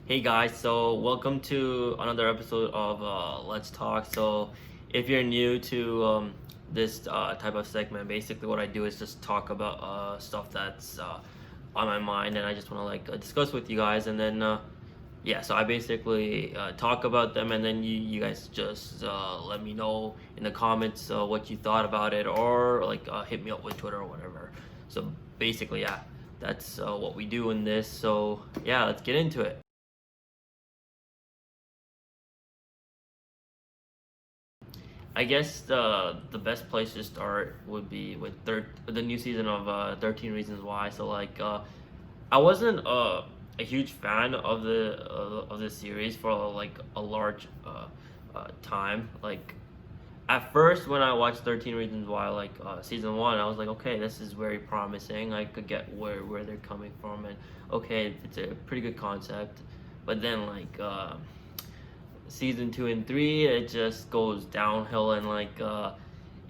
Hey guys, so welcome to another episode of Let's Talk. So, if you're new to this type of segment, basically what I do is just talk about stuff that's on my mind, and I just want to discuss with you guys. And then, yeah, so I basically talk about them, and then you guys just let me know in the comments what you thought about it, or hit me up with Twitter or whatever. So, basically, yeah, that's what we do in this. So, yeah, let's get into it. I guess the best place to start would be with the new season of 13 Reasons Why. So I wasn't a huge fan of the series for a large time. Like at first when I watched 13 Reasons Why, season one, I was like, okay, this is very promising. I could get where they're coming from, and okay, it's a pretty good concept. But then season two and three, it just goes downhill, and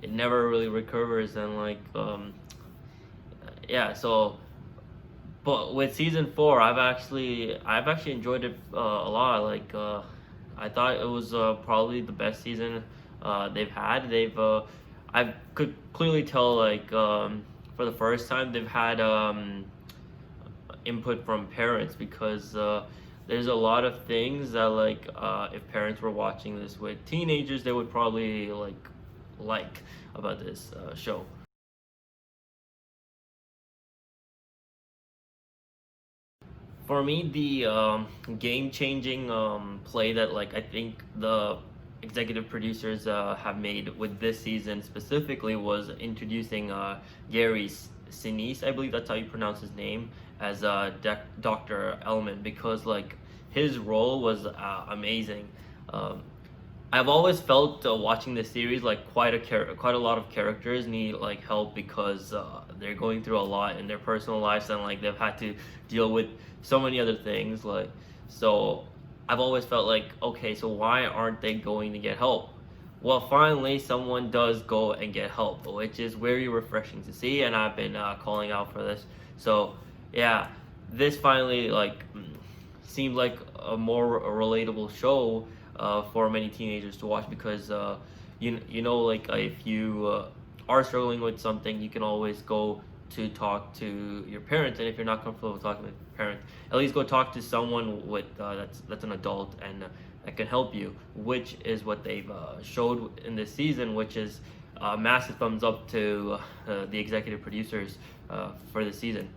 it never really recovers, and yeah. So but with season four, I've actually enjoyed it a lot. I thought it was probably the best season they've had. I could clearly tell for the first time they've had input from parents, because there's a lot of things that if parents were watching this with teenagers, they would probably like about this show. For me, the game-changing play that I think the executive producers have made with this season specifically was introducing Gary Sinise, I believe that's how you pronounce his name, as Dr. Elman, because his role was amazing. Um, I've always felt watching this series quite a lot of characters need help, because they're going through a lot in their personal lives, and they've had to deal with so many other things. So I've always felt okay, so why aren't they going to get help? Well, finally someone does go and get help, which is very refreshing to see, and I've been calling out for this. So yeah, this finally seemed like a more relatable show for many teenagers to watch, because if you are struggling with something, you can always go to talk to your parents, and if you're not comfortable with talking with your parents, at least go talk to someone with that's an adult, and that can help you, which is what they've showed in this season, which is massive thumbs up to the executive producers for the season.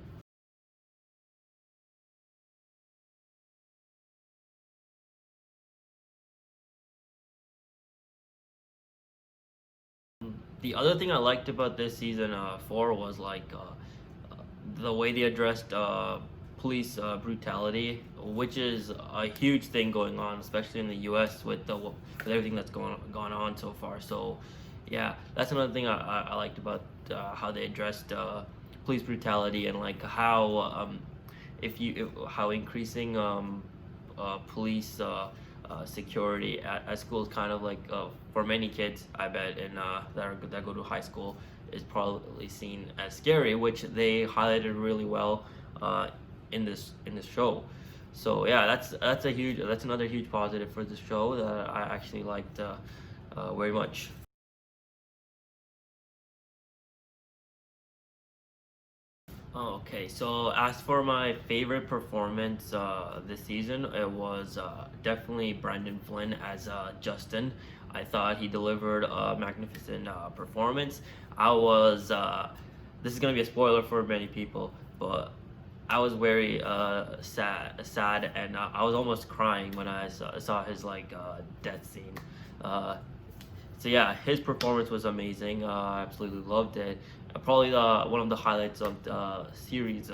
The other thing I liked about this season four was the way they addressed police brutality, which is a huge thing going on, especially in the U.S. with everything that's gone on so far. So, yeah, that's another thing I liked about how they addressed police brutality, and how how increasing police security at school is kind of for many kids, I bet, and that go to high school, is probably seen as scary, which they highlighted really well in this show. So yeah, that's another huge positive for the show that I actually liked very much. Okay, so as for my favorite performance this season, it was definitely Brandon Flynn as Justin. I thought he delivered a magnificent performance. I was, this is gonna be a spoiler for many people, but I was very sad, and I was almost crying when I saw his death scene. Uh, so yeah, his performance was amazing. I absolutely loved it. Probably one of the highlights of the series.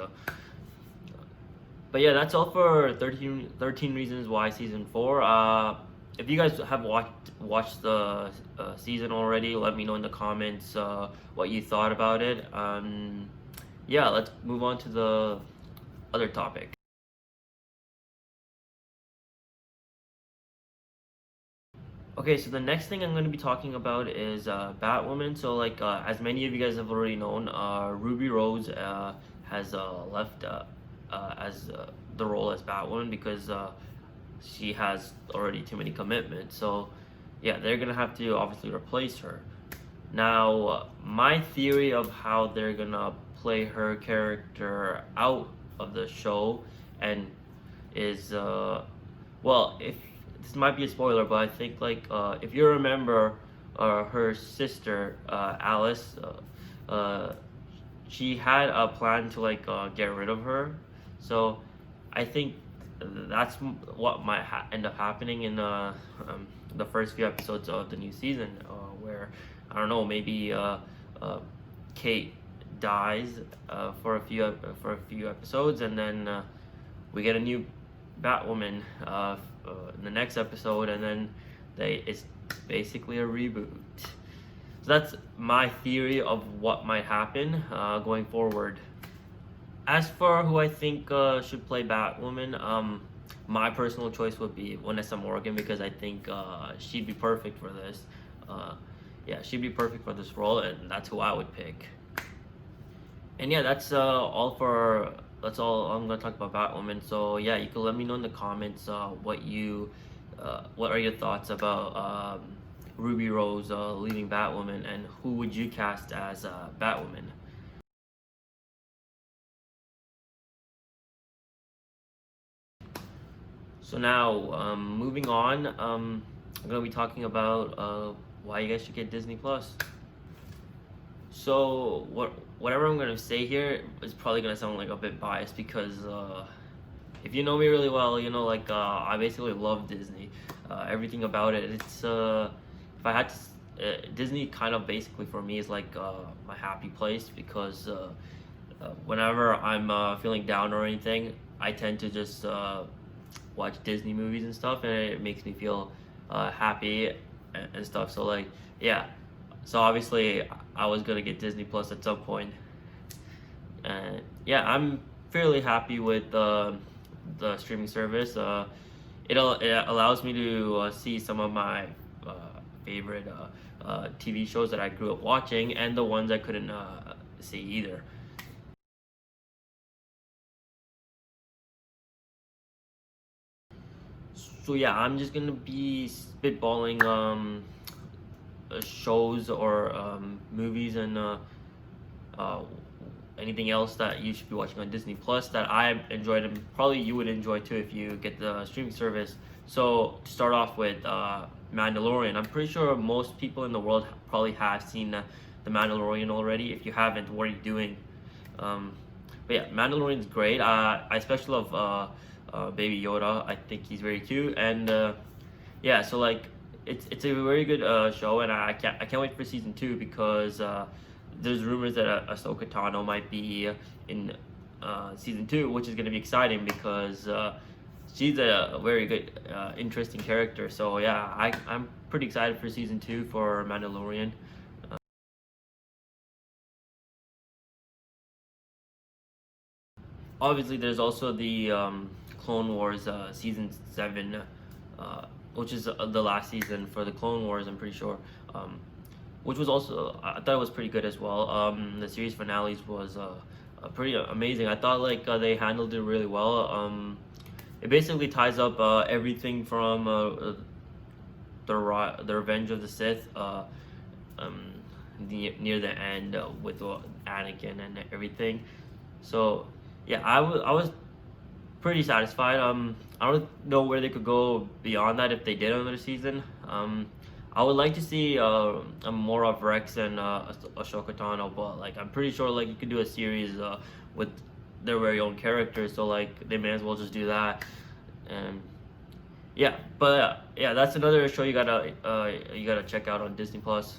But yeah, that's all for 13 Reasons Why season four. If you guys have watched the season already, let me know in the comments what you thought about it. Yeah, let's move on to the other topic. Okay, so the next thing I'm going to be talking about is Batwoman. So, as many of you guys have already known, Ruby Rose has left as the role as Batwoman, because she has already too many commitments. So yeah, they're gonna have to obviously replace her. Now, my theory of how they're gonna play her character out of the show and is well, if this might be a spoiler, but I think like if you remember her sister Alice, she had a plan to like get rid of her. So I think that's what might end up happening in the first few episodes of the new season, where I don't know, maybe Kate dies for a few episodes, and then we get a new Batwoman in the next episode, and then it's basically a reboot. So that's my theory of what might happen going forward. As for who I think should play Batwoman, my personal choice would be Vanessa Morgan, because I think she'd be perfect for this. Yeah, she'd be perfect for this role, and that's who I would pick. And yeah, that's all I'm gonna talk about Batwoman. So yeah, you can let me know in the comments what are your thoughts about Ruby Rose leaving Batwoman, and who would you cast as Batwoman? So now, moving on, I'm gonna be talking about why you guys should get Disney Plus. So whatever I'm gonna say here is probably gonna sound like a bit biased, because if you know me really well, you know like I basically love Disney, everything about it. It's if I had to, Disney kind of basically for me is like my happy place, because whenever I'm feeling down or anything, I tend to just watch Disney movies and stuff, and it makes me feel happy and stuff. So like yeah, so obviously I was gonna get Disney Plus at some point, and yeah, I'm fairly happy with the streaming service. It allows me to see some of my favorite TV shows that I grew up watching, and the ones I couldn't see either. So yeah, I'm just gonna be spitballing shows or movies and uh, anything else that you should be watching on Disney Plus that I enjoyed, and probably you would enjoy too if you get the streaming service. So to start off with Mandalorian, I'm pretty sure most people in the world probably have seen the Mandalorian already. If you haven't, what are you doing? But yeah, Mandalorian's great. I especially love Baby Yoda. I think he's very cute, and yeah, so like it's a very good show, and I can't wait for season 2, because there's rumors that Ahsoka Tano might be in season 2, which is going to be exciting, because she's a very good, interesting character. So yeah, I'm pretty excited for season 2 for Mandalorian. Obviously, there's also the Clone Wars season 7, which is the last season for the Clone Wars, I'm pretty sure. Which was also, I thought it was pretty good as well. The series finales was pretty amazing. I thought like they handled it really well. It basically ties up everything from the Revenge of the Sith, near the end with Anakin and everything. So yeah, I was pretty satisfied. I don't know where they could go beyond that if they did another season. I would like to see more of Rex and Ahsoka Tano, but like I'm pretty sure like you could do a series with their very own characters, so like they may as well just do that. And yeah, but yeah, that's another show you gotta check out on Disney Plus.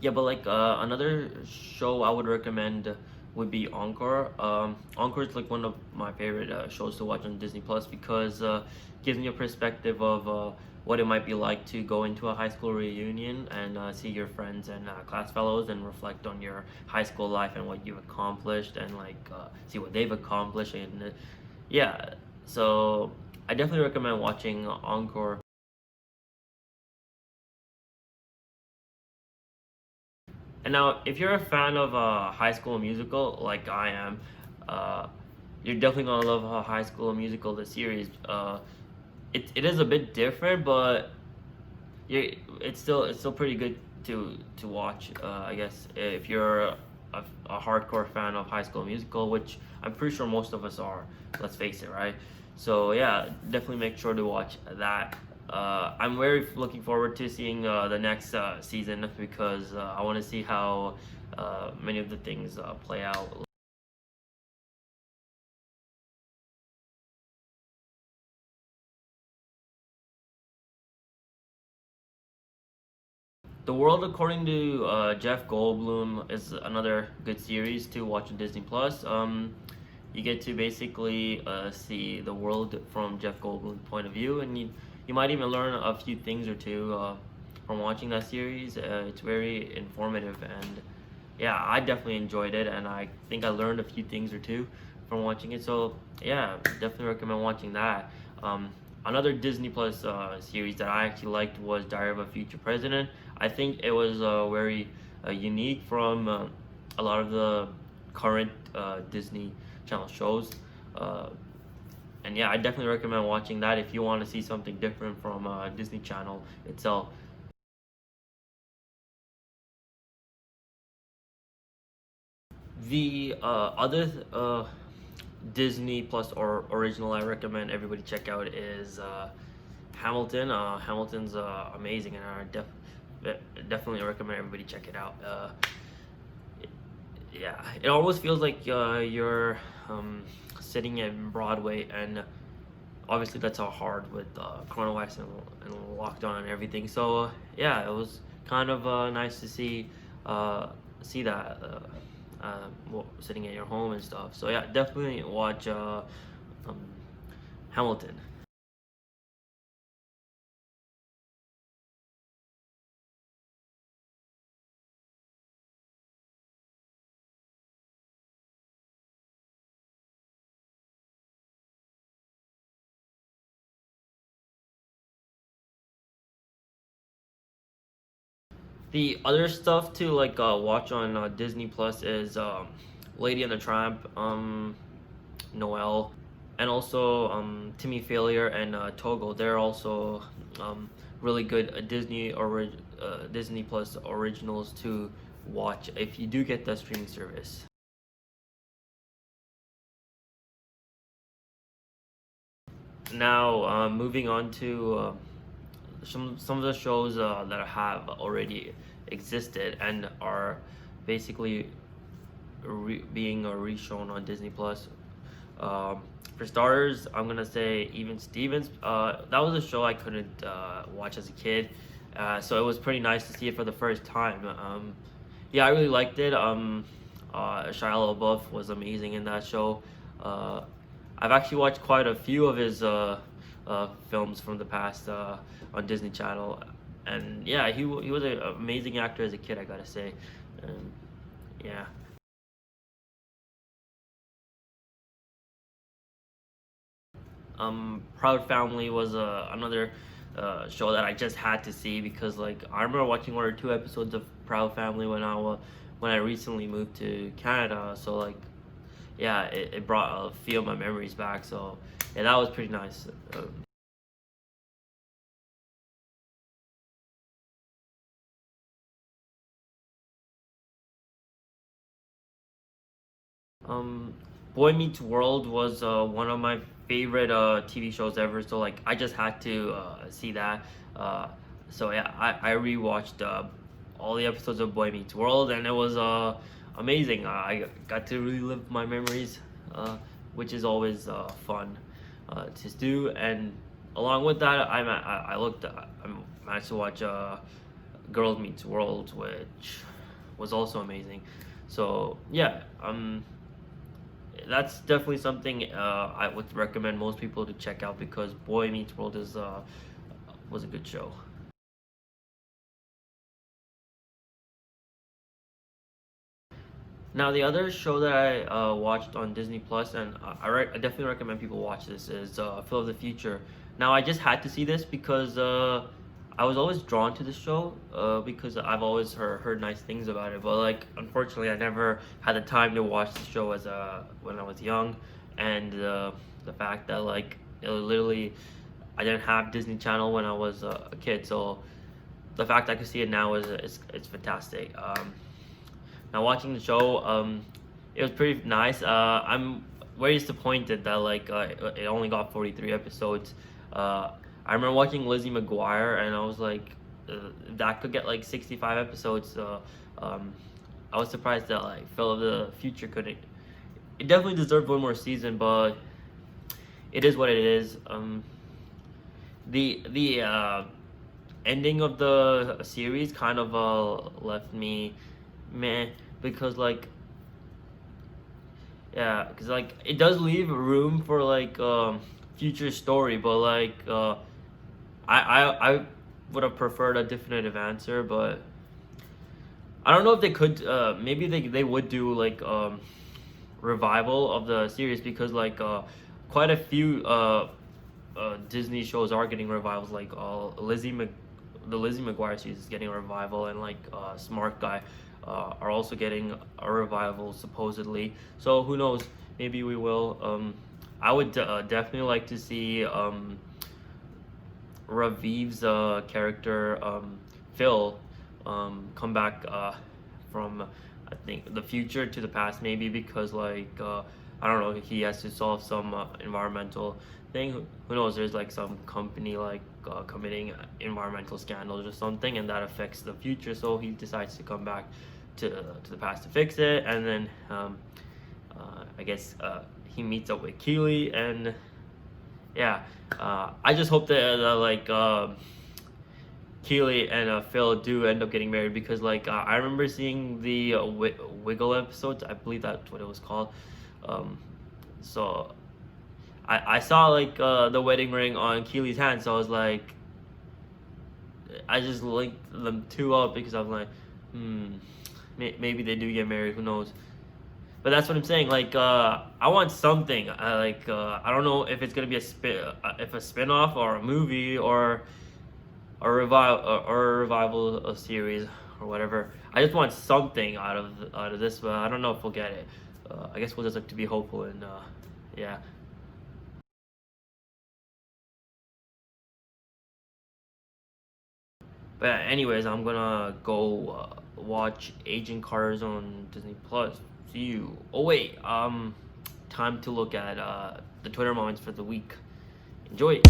Yeah, but like another show I would recommend would be Encore. Encore is like one of my favorite shows to watch on Disney Plus, because it gives me a perspective of what it might be like to go into a high school reunion and see your friends and class fellows and reflect on your high school life and what you've accomplished, and like see what they've accomplished. And yeah, so I definitely recommend watching Encore. And now, if you're a fan of High School Musical, like I am, Uh, you're definitely gonna love High School Musical, the series. It is a bit different, but it's still pretty good to watch. I guess if you're a hardcore fan of High School Musical, which I'm pretty sure most of us are. Let's face it, right? So yeah, definitely make sure to watch that. I'm very looking forward to seeing the next season because I want to see how many of the things play out. The World According to Jeff Goldblum is another good series to watch on Disney Plus. You get to basically see the world from Jeff Goldblum's point of view, and you might even learn a few things or two from watching that series. It's very informative, and yeah, I definitely enjoyed it, and I think I learned a few things or two from watching it. So yeah, definitely recommend watching that. Um, Another Disney Plus series that I actually liked was Diary of a Future President. I think it was very unique from a lot of the current Disney Channel shows. Uh, and yeah, I definitely recommend watching that if you want to see something different from Disney Channel itself. The other Disney Plus or original I recommend everybody check out is Hamilton. Hamilton's amazing, and definitely recommend everybody check it out. Yeah, it almost feels like you're sitting in Broadway, and obviously that's all hard with coronavirus and lockdown and everything. So yeah, it was kind of nice to see that sitting at your home and stuff. So yeah, definitely watch um, Hamilton. The other stuff to like watch on Disney Plus is Lady and the Tramp, Noelle, and also Timmy Failure and Togo. They're also really good Disney Plus originals to watch if you do get the streaming service. Now, moving on to some of the shows that have already existed and are basically being reshown on Disney Plus. For starters, I'm gonna say Even Stevens. That was a show I couldn't watch as a kid, so it was pretty nice to see it for the first time. Yeah, I really liked it. Shia LaBeouf was amazing in that show. Uh, I've actually watched quite a few of his films from the past on Disney Channel, and yeah, he was an amazing actor as a kid, I gotta say. And yeah. Proud Family was another show that I just had to see because like I remember watching one or two episodes of Proud Family when I recently moved to Canada. So like yeah, it brought a few of my memories back. So yeah, that was pretty nice. Um, Boy Meets World was one of my favorite TV shows ever. So like I just had to see that. Uh, so yeah, I rewatched all the episodes of Boy Meets World, and it was amazing. I got to relive my memories, which is always fun to do. And along with that, I managed to watch Girls Meets World, which was also amazing. So yeah, that's definitely something I would recommend most people to check out because Boy Meets World is was a good show. Now the other show that I watched on Disney Plus, and I definitely recommend people watch this, is Phil of the Future. Now I just had to see this because I was always drawn to the show because I've always heard nice things about it. But like, unfortunately, I never had the time to watch the show as when I was young, and the fact that like it literally I didn't have Disney Channel when I was a kid, so the fact I could see it now is it's fantastic. Now watching the show, it was pretty nice. I'm very disappointed that like it only got 43 episodes. I remember watching Lizzie McGuire, and I was like, that could get like 65 episodes. Um, I was surprised that like Phil of the Future couldn't. It definitely deserved one more season, but it is what it is. The ending of the series kind of left me meh, because like, yeah, because like it does leave room for like future story, but like I would have preferred a definitive answer, but I don't know if they could. Maybe they would do like revival of the series, because like quite a few Disney shows are getting revivals. Like the Lizzie McGuire series is getting a revival, and like Smart Guy are also getting a revival supposedly. So who knows? Maybe we will. I would definitely like to see Raviv's character Phil come back from, I think, the future to the past, maybe, because like I don't know, he has to solve some environmental thing. Who knows? There's like some company like committing environmental scandals or something, and that affects the future. So he decides to come back to the past to fix it, and then I guess he meets up with Keely, and yeah, I just hope that like Keely and Phil do end up getting married, because like I remember seeing the Wiggle episodes. I believe that's what it was called. So I saw like the wedding ring on Keely's hand, so I was like, I just linked them two up, because I'm like, maybe they do get married. Who knows? But that's what I'm saying. Like, I want something. I don't know if it's gonna be a spin-off or a movie or a revival a series or whatever. I just want something out of this, but I don't know if we'll get it. I guess we'll just have to be hopeful, and yeah. But anyways, I'm gonna go watch Agent Carter's on Disney Plus. See you. Oh wait, time to look at the Twitter moments for the week. Enjoy.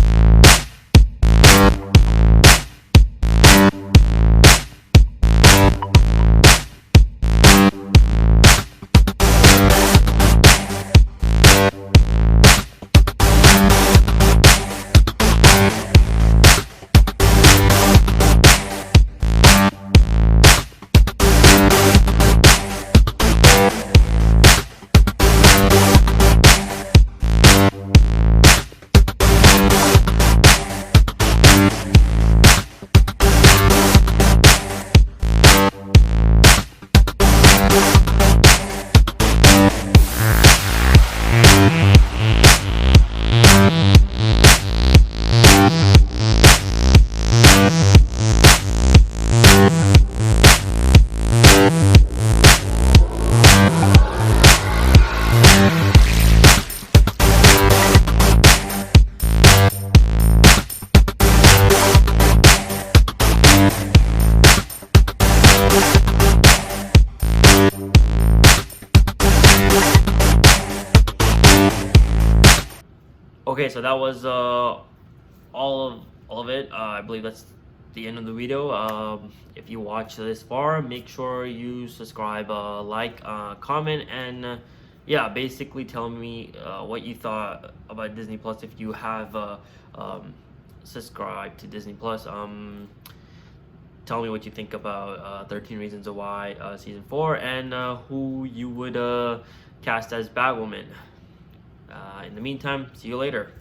Okay, so that was all of it. I believe that's the end of the video. If you watched this far, make sure you subscribe, like, comment, and yeah, basically tell me what you thought about Disney Plus, if you have subscribed to Disney Plus. Tell me what you think about 13 Reasons Why season 4, and who you would cast as Batwoman. In the meantime, see you later.